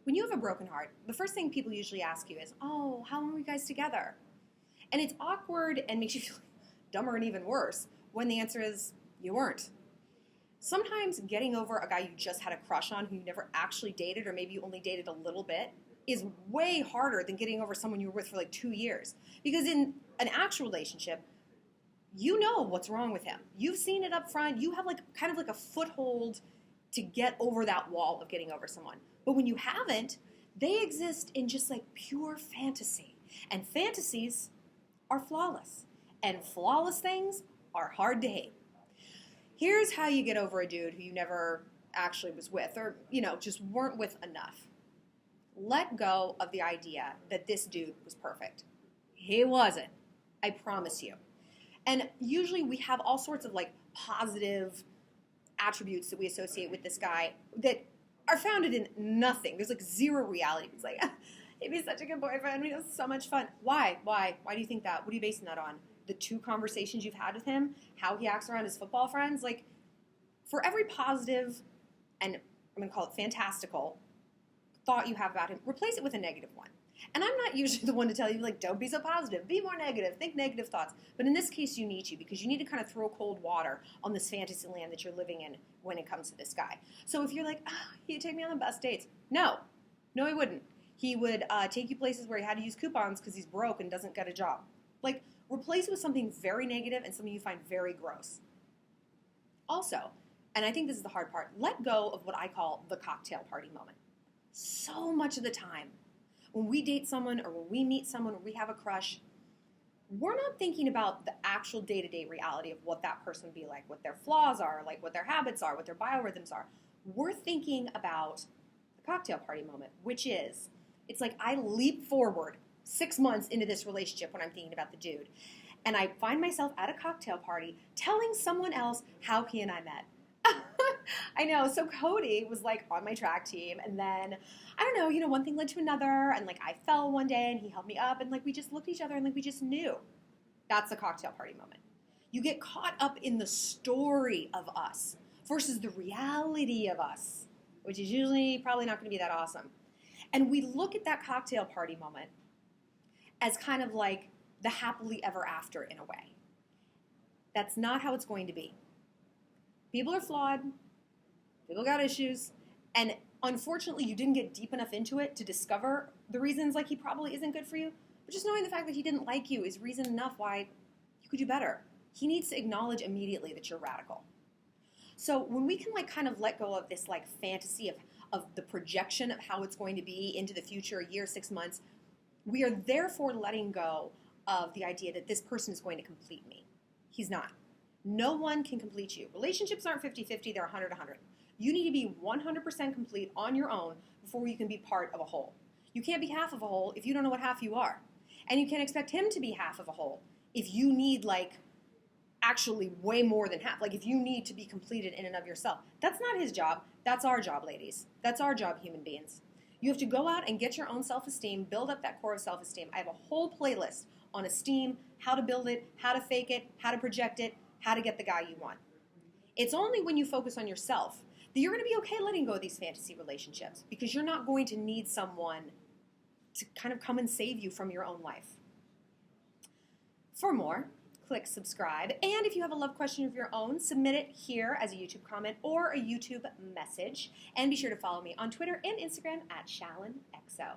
When you have a broken heart, the first thing people usually ask you is, oh, how long were you guys together? And it's awkward and makes you feel dumber and even worse when the answer is, you weren't. Sometimes getting over a guy you just had a crush on who you never actually dated, or maybe you only dated a little bit, is way harder than getting over someone you were with for like 2 years. Because in an actual relationship, you know what's wrong with him. You've seen it up front. You have like kind of like a foothold to get over that wall of getting over someone. But when you haven't, they exist in just like pure fantasy. And fantasies are flawless. And flawless things are hard to hate. Here's how you get over a dude who you never actually was with, or, just weren't with enough. Let go of the idea that this dude was perfect. He wasn't. I promise you. And usually we have all sorts of like positive attributes that we associate with this guy that are founded in nothing. There's like zero reality. It's like, he'd be such a good boyfriend. He has so much fun. Why? Why do you think that? What are you basing that on? The 2 conversations you've had with him? How he acts around his football friends? Like, for every positive, and I'm going to call it fantastical, thought you have about him, replace it with a negative one. And I'm not usually the one to tell you, like, don't be so positive. Be more negative. Think negative thoughts. But in this case, you need to, because you need to kind of throw cold water on this fantasy land that you're living in when it comes to this guy. So if you're like, he'd take me on the best dates. No, he wouldn't. He would take you places where he had to use coupons because he's broke and doesn't get a job. Like, replace it with something very negative and something you find very gross. Also, and I think this is the hard part, let go of what I call the cocktail party moment. So much of the time, when we date someone or when we meet someone or we have a crush, we're not thinking about the actual day-to-day reality of what that person would be like, what their flaws are, like what their habits are, what their biorhythms are. We're thinking about the cocktail party moment, which is, it's like I leap forward 6 months into this relationship when I'm thinking about the dude. And I find myself at a cocktail party telling someone else how he and I met. I know. So Cody was like on my track team, and then I don't know, one thing led to another, and like I fell one day and he held me up, and like we just looked at each other and like we just knew. That's the cocktail party moment. You get caught up in the story of us versus the reality of us, which is usually probably not going to be that awesome. And we look at that cocktail party moment as kind of like the happily ever after in a way. That's not how it's going to be. People are flawed. People got issues. And unfortunately, you didn't get deep enough into it to discover the reasons like he probably isn't good for you. But just knowing the fact that he didn't like you is reason enough why you could do better. He needs to acknowledge immediately that you're radical. So when we can like kind of let go of this like fantasy of the projection of how it's going to be into the future, a year, 6 months, we are therefore letting go of the idea that this person is going to complete me. He's not. No one can complete you. Relationships aren't 50-50, they're 100-100. You need to be 100% complete on your own before you can be part of a whole. You can't be half of a whole if you don't know what half you are. And you can't expect him to be half of a whole if you need like actually way more than half. Like if you need to be completed in and of yourself. That's not his job. That's our job, ladies. That's our job, human beings. You have to go out and get your own self-esteem, build up that core of self-esteem. I have a whole playlist on esteem, how to build it, how to fake it, how to project it, how to get the guy you want. It's only when you focus on yourself that you're going to be okay letting go of these fantasy relationships, because you're not going to need someone to kind of come and save you from your own life. For more, click subscribe. And if you have a love question of your own, submit it here as a YouTube comment or a YouTube message. And be sure to follow me on Twitter and Instagram at ShallonXO.